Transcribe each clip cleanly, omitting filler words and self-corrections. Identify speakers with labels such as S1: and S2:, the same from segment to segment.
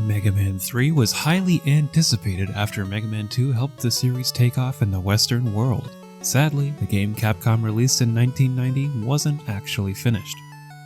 S1: Mega Man 3 was highly anticipated after Mega Man 2 helped the series take off in the Western world. Sadly, the game Capcom released in 1990 wasn't actually finished.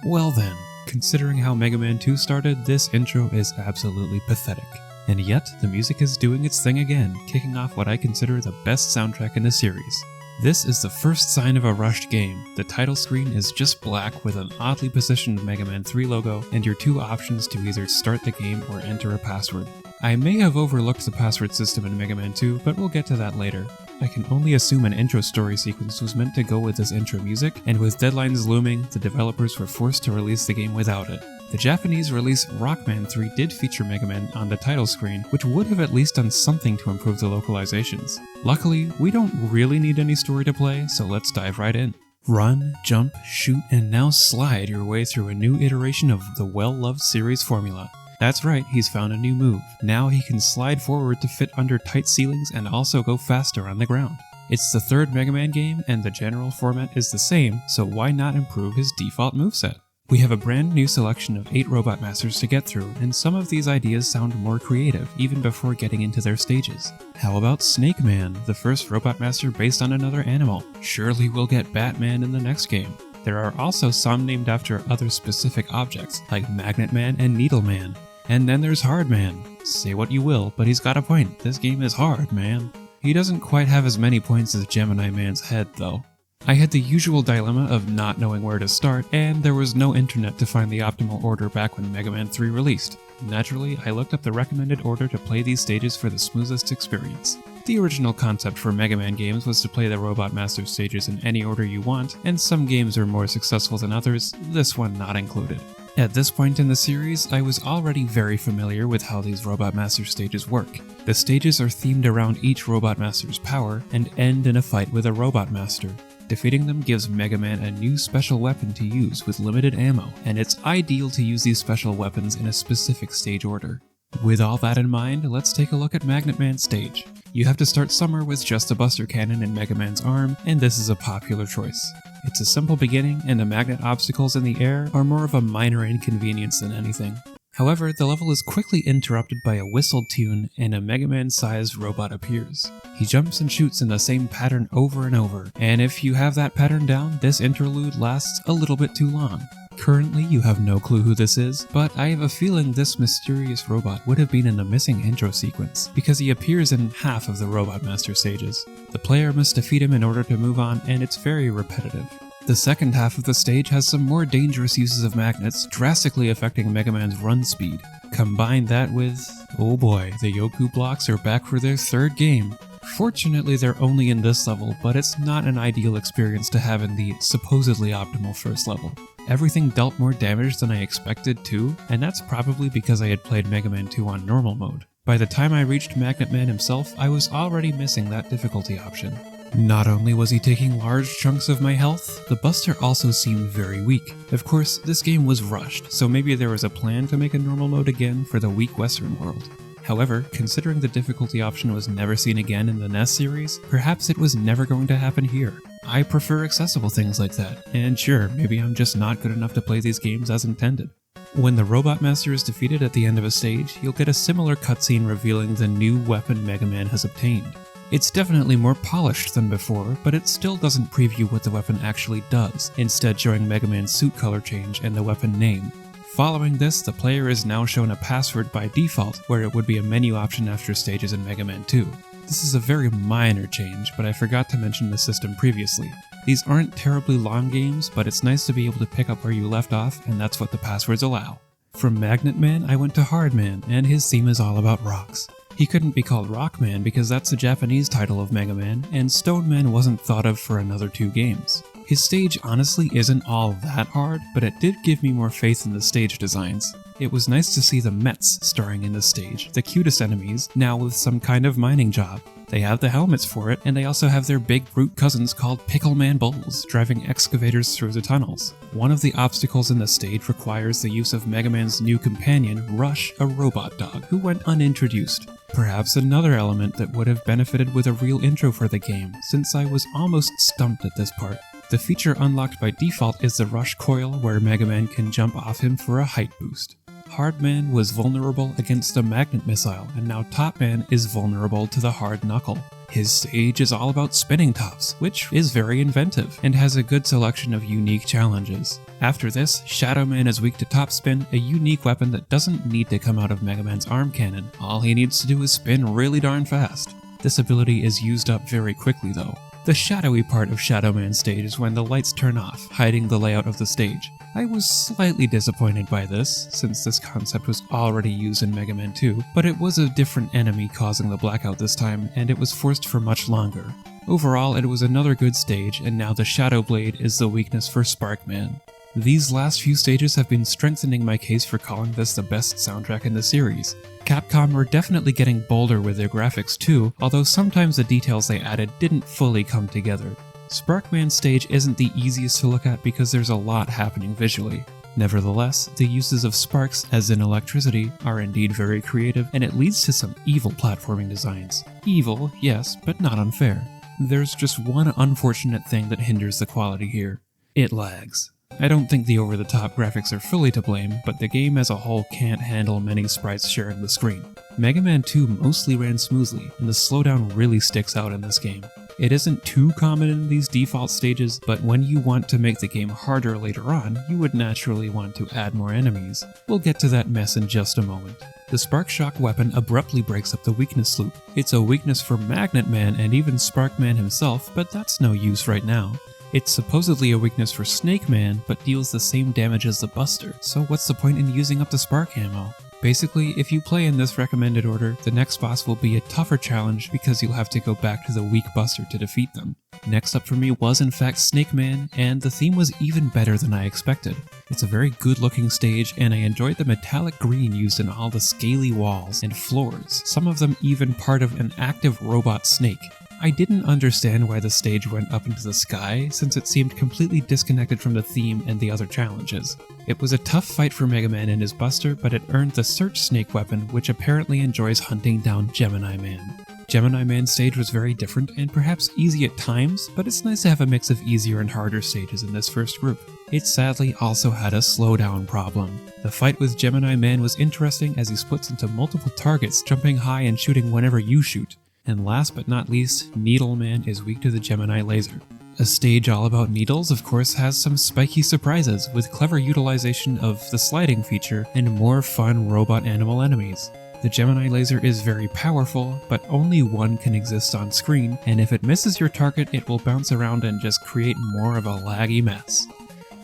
S1: Well then, considering how Mega Man 2 started, this intro is absolutely pathetic. And yet, the music is doing its thing again, kicking off what I consider the best soundtrack in the series. This is the first sign of a rushed game. The title screen is just black with an oddly positioned Mega Man 3 logo and your two options to either start the game or enter a password. I may have overlooked the password system in Mega Man 2, but we'll get to that later. I can only assume an intro story sequence was meant to go with this intro music, and with deadlines looming, the developers were forced to release the game without it. The Japanese release Rockman 3 did feature Mega Man on the title screen, which would have at least done something to improve the localizations. Luckily, we don't really need any story to play, so let's dive right in. Run, jump, shoot, and now slide your way through a new iteration of the well-loved series formula. That's right, he's found a new move. Now he can slide forward to fit under tight ceilings and also go faster on the ground. It's the third Mega Man game, and the general format is the same, so why not improve his default moveset? We have a brand new selection of 8 Robot Masters to get through, and some of these ideas sound more creative, even before getting into their stages. How about Snake Man, the first Robot Master based on another animal? Surely we'll get Batman in the next game. There are also some named after other specific objects, like Magnet Man and Needle Man. And then there's Hard Man. Say what you will, but he's got a point. This game is hard, man. He doesn't quite have as many points as Gemini Man's head, though. I had the usual dilemma of not knowing where to start, and there was no internet to find the optimal order back when Mega Man 3 released. Naturally, I looked up the recommended order to play these stages for the smoothest experience. The original concept for Mega Man games was to play the Robot Master stages in any order you want, and some games are more successful than others, this one not included. At this point in the series, I was already very familiar with how these Robot Master stages work. The stages are themed around each Robot Master's power, and end in a fight with a Robot Master. Defeating them gives Mega Man a new special weapon to use with limited ammo, and it's ideal to use these special weapons in a specific stage order. With all that in mind, let's take a look at Magnet Man's stage. You have to start somewhere with just a Buster Cannon in Mega Man's arm, and this is a popular choice. It's a simple beginning, and the magnet obstacles in the air are more of a minor inconvenience than anything. However, the level is quickly interrupted by a whistled tune, and a Mega Man-sized robot appears. He jumps and shoots in the same pattern over and over, and if you have that pattern down, this interlude lasts a little bit too long. Currently, you have no clue who this is, but I have a feeling this mysterious robot would have been in the missing intro sequence, because he appears in half of the Robot Master stages. The player must defeat him in order to move on, and it's very repetitive. The second half of the stage has some more dangerous uses of magnets, drastically affecting Mega Man's run speed. Combine that with, oh boy, the Yoku blocks are back for their third game. Fortunately, they're only in this level, but it's not an ideal experience to have in the supposedly optimal first level. Everything dealt more damage than I expected too, and that's probably because I had played Mega Man 2 on normal mode. By the time I reached Magnet Man himself, I was already missing that difficulty option. Not only was he taking large chunks of my health, the Buster also seemed very weak. Of course, this game was rushed, so maybe there was a plan to make a normal mode again for the weak Western world. However, considering the difficulty option was never seen again in the NES series, perhaps it was never going to happen here. I prefer accessible things like that, and sure, maybe I'm just not good enough to play these games as intended. When the Robot Master is defeated at the end of a stage, you'll get a similar cutscene revealing the new weapon Mega Man has obtained. It's definitely more polished than before, but it still doesn't preview what the weapon actually does, instead showing Mega Man's suit color change and the weapon name. Following this, the player is now shown a password by default, where it would be a menu option after stages in Mega Man 2. This is a very minor change, but I forgot to mention the system previously. These aren't terribly long games, but it's nice to be able to pick up where you left off, and that's what the passwords allow. From Magnet Man, I went to Hard Man, and his theme is all about rocks. He couldn't be called Rock Man because that's the Japanese title of Mega Man, and Stone Man wasn't thought of for another 2 games. His stage honestly isn't all that hard, but it did give me more faith in the stage designs. It was nice to see the Mets starring in the stage, the cutest enemies, now with some kind of mining job. They have the helmets for it, and they also have their big brute cousins called Pickle Man Bulls, driving excavators through the tunnels. One of the obstacles in the stage requires the use of Mega Man's new companion, Rush, a robot dog, who went unintroduced. Perhaps another element that would have benefited with a real intro for the game, since I was almost stumped at this part. The feature unlocked by default is the Rush Coil, where Mega Man can jump off him for a height boost. Hard Man was vulnerable against a magnet missile, and now Top Man is vulnerable to the hard knuckle. His stage is all about spinning tops, which is very inventive, and has a good selection of unique challenges. After this, Shadow Man is weak to top spin, a unique weapon that doesn't need to come out of Mega Man's arm cannon. All he needs to do is spin really darn fast. This ability is used up very quickly though. The shadowy part of Shadow Man's stage is when the lights turn off, hiding the layout of the stage. I was slightly disappointed by this, since this concept was already used in Mega Man 2, but it was a different enemy causing the blackout this time, and it was forced for much longer. Overall, it was another good stage, and now the Shadow Blade is the weakness for Spark Man. These last few stages have been strengthening my case for calling this the best soundtrack in the series. Capcom were definitely getting bolder with their graphics too, although sometimes the details they added didn't fully come together. Sparkman's stage isn't the easiest to look at because there's a lot happening visually. Nevertheless, the uses of sparks, as in electricity, are indeed very creative, and it leads to some evil platforming designs. Evil, yes, but not unfair. There's just one unfortunate thing that hinders the quality here. It lags. I don't think the over-the-top graphics are fully to blame, but the game as a whole can't handle many sprites sharing the screen. Mega Man 2 mostly ran smoothly, and the slowdown really sticks out in this game. It isn't too common in these default stages, but when you want to make the game harder later on, you would naturally want to add more enemies. We'll get to that mess in just a moment. The Spark Shock weapon abruptly breaks up the weakness loop. It's a weakness for Magnet Man and even Spark Man himself, but that's no use right now. It's supposedly a weakness for Snake Man, but deals the same damage as the Buster, so what's the point in using up the Spark ammo? Basically, if you play in this recommended order, the next boss will be a tougher challenge because you'll have to go back to the weak Buster to defeat them. Next up for me was in fact Snake Man, and the theme was even better than I expected. It's a very good looking stage, and I enjoyed the metallic green used in all the scaly walls and floors, some of them even part of an active robot snake. I didn't understand why the stage went up into the sky, since it seemed completely disconnected from the theme and the other challenges. It was a tough fight for Mega Man and his Buster, but it earned the Search Snake weapon, which apparently enjoys hunting down Gemini Man. Gemini Man's stage was very different and perhaps easy at times, but it's nice to have a mix of easier and harder stages in this first group. It sadly also had a slowdown problem. The fight with Gemini Man was interesting as he splits into multiple targets, jumping high and shooting whenever you shoot. And last but not least, Needle Man is weak to the Gemini laser. A stage all about needles, of course, has some spiky surprises, with clever utilization of the sliding feature and more fun robot animal enemies. The Gemini laser is very powerful, but only one can exist on screen, and if it misses your target, it will bounce around and just create more of a laggy mess.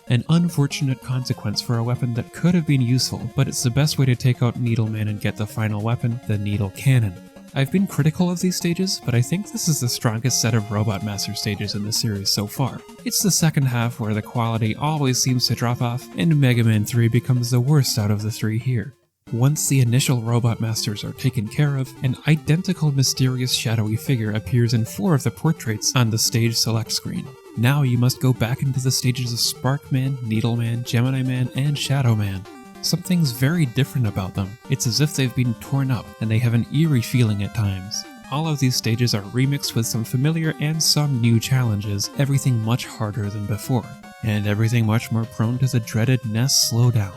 S1: An unfortunate consequence for a weapon that could have been useful, but it's the best way to take out Needle Man and get the final weapon, the Needle Cannon. I've been critical of these stages, but I think this is the strongest set of Robot Master stages in the series so far. It's the second half where the quality always seems to drop off, and Mega Man 3 becomes the worst out of the three here. Once the initial Robot Masters are taken care of, an identical mysterious shadowy figure appears in 4 of the portraits on the stage select screen. Now you must go back into the stages of Spark Man, Needle Man, Gemini Man, and Shadow Man. Something's very different about them. It's as if they've been torn up, and they have an eerie feeling at times. All of these stages are remixed with some familiar and some new challenges, everything much harder than before, and everything much more prone to the dreaded NES slowdown.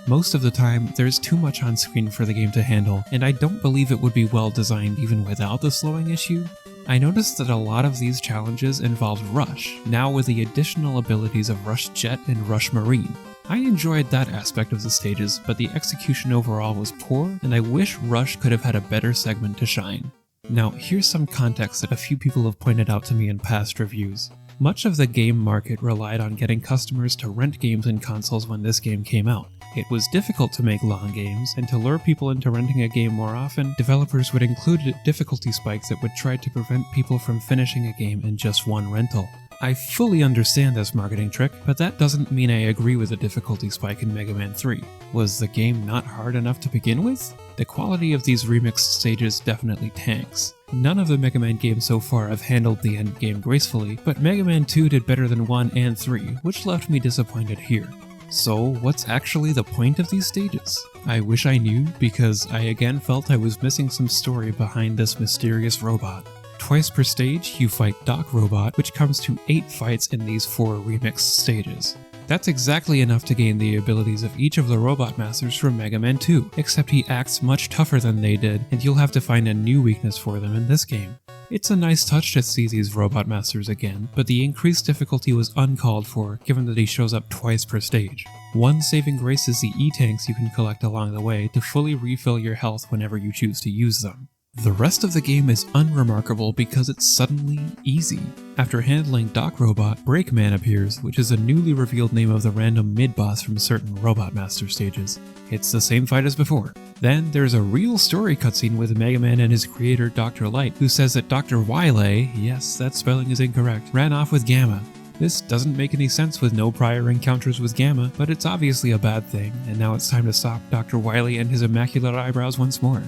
S1: Most of the time, there's too much on screen for the game to handle, and I don't believe it would be well designed even without the slowing issue. I noticed that a lot of these challenges involved Rush, now with the additional abilities of Rush Jet and Rush Marine. I enjoyed that aspect of the stages, but the execution overall was poor, and I wish Rush could have had a better segment to shine. Now, here's some context that a few people have pointed out to me in past reviews. Much of the game market relied on getting customers to rent games and consoles when this game came out. It was difficult to make long games, and to lure people into renting a game more often, developers would include difficulty spikes that would try to prevent people from finishing a game in just one rental. I fully understand this marketing trick, but that doesn't mean I agree with the difficulty spike in Mega Man 3. Was the game not hard enough to begin with? The quality of these remixed stages definitely tanks. None of the Mega Man games so far have handled the end game gracefully, but Mega Man 2 did better than 1 and 3, which left me disappointed here. So, what's actually the point of these stages? I wish I knew, because I again felt I was missing some story behind this mysterious robot. Twice per stage, you fight Doc Robot, which comes to 8 fights in these 4 remixed stages. That's exactly enough to gain the abilities of each of the Robot Masters from Mega Man 2, except he acts much tougher than they did, and you'll have to find a new weakness for them in this game. It's a nice touch to see these Robot Masters again, but the increased difficulty was uncalled for given that he shows up twice per stage. One saving grace is the E-tanks you can collect along the way to fully refill your health whenever you choose to use them. The rest of the game is unremarkable because it's suddenly easy. After handling Doc Robot, Breakman appears, which is a newly revealed name of the random mid-boss from certain Robot Master stages. It's the same fight as before. Then there's a real story cutscene with Mega Man and his creator Dr. Light, who says that Dr. Wily, yes, that spelling is incorrect, ran off with Gamma. This doesn't make any sense with no prior encounters with Gamma, but it's obviously a bad thing, and now it's time to stop Dr. Wily and his immaculate eyebrows once more.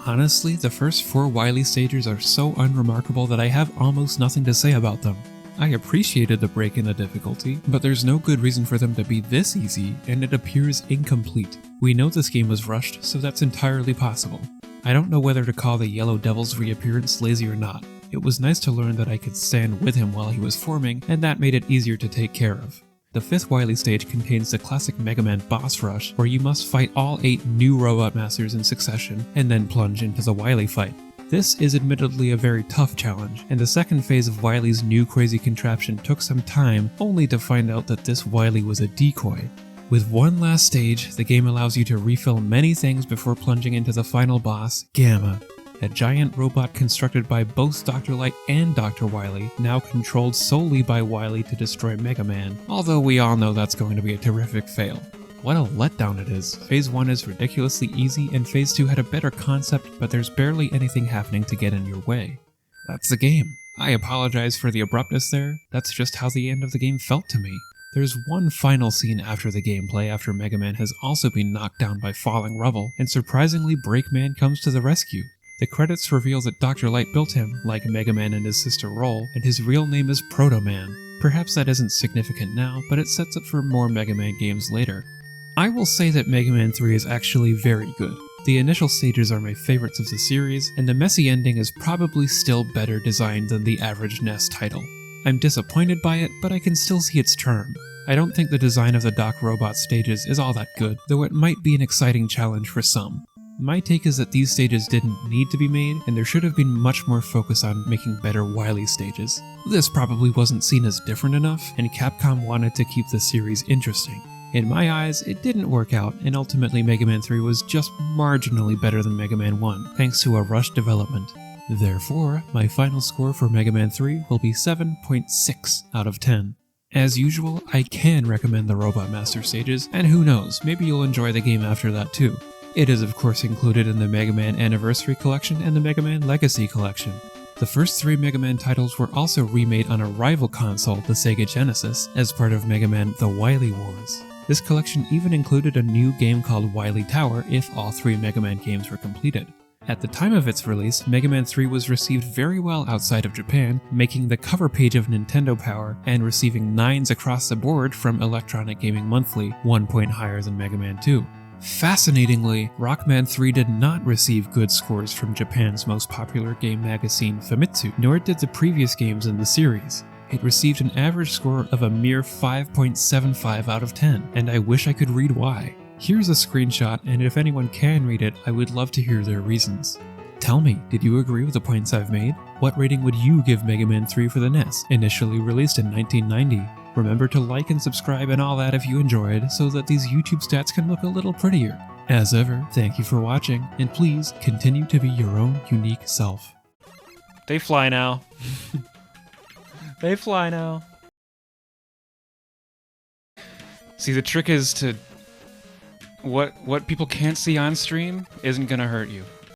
S1: Honestly, the first 4 Wily stages are so unremarkable that I have almost nothing to say about them. I appreciated the break in the difficulty, but there's no good reason for them to be this easy, and it appears incomplete. We know this game was rushed, so that's entirely possible. I don't know whether to call the Yellow Devil's reappearance lazy or not. It was nice to learn that I could stand with him while he was forming, and that made it easier to take care of. The 5th Wily stage contains the classic Mega Man boss rush, where you must fight all 8 new Robot Masters in succession, and then plunge into the Wily fight. This is admittedly a very tough challenge, and the second phase of Wily's new crazy contraption took some time, only to find out that this Wily was a decoy. With one last stage, the game allows you to refill many things before plunging into the final boss, Gamma. A giant robot constructed by both Dr. Light and Dr. Wily, now controlled solely by Wily to destroy Mega Man, although we all know that's going to be a terrific fail. What a letdown it is. Phase 1 is ridiculously easy, and Phase 2 had a better concept, but there's barely anything happening to get in your way. That's the game. I apologize for the abruptness there, that's just how the end of the game felt to me. There's one final scene after the gameplay after Mega Man has also been knocked down by falling rubble, and surprisingly Breakman comes to the rescue. The credits reveal that Dr. Light built him, like Mega Man and his sister Roll, and his real name is Proto Man. Perhaps that isn't significant now, but it sets up for more Mega Man games later. I will say that Mega Man 3 is actually very good. The initial stages are my favorites of the series, and the messy ending is probably still better designed than the average NES title. I'm disappointed by it, but I can still see its charm. I don't think the design of the Doc Robot stages is all that good, though it might be an exciting challenge for some. My take is that these stages didn't need to be made, and there should have been much more focus on making better Wily stages. This probably wasn't seen as different enough, and Capcom wanted to keep the series interesting. In my eyes, it didn't work out, and ultimately Mega Man 3 was just marginally better than Mega Man 1, thanks to a rushed development. Therefore, my final score for Mega Man 3 will be 7.6 out of 10. As usual, I can recommend the Robot Master stages, and who knows, maybe you'll enjoy the game after that too. It is of course included in the Mega Man Anniversary Collection and the Mega Man Legacy Collection. The first 3 Mega Man titles were also remade on a rival console, the Sega Genesis, as part of Mega Man The Wily Wars. This collection even included a new game called Wily Tower if all 3 Mega Man games were completed. At the time of its release, Mega Man 3 was received very well outside of Japan, making the cover page of Nintendo Power and receiving 9s across the board from Electronic Gaming Monthly, 1 point higher than Mega Man 2. Fascinatingly, Rockman 3 did not receive good scores from Japan's most popular game magazine Famitsu, nor did the previous games in the series. It received an average score of a mere 5.75 out of 10, and I wish I could read why. Here's a screenshot, and if anyone can read it, I would love to hear their reasons. Tell me, did you agree with the points I've made? What rating would you give Mega Man 3 for the NES, initially released in 1990? Remember to like and subscribe and all that if you enjoyed, so that these YouTube stats can look a little prettier. As ever, thank you for watching, and please continue to be your own unique self. They fly now. They fly now. See, the trick is to... What people can't see on stream isn't gonna hurt you.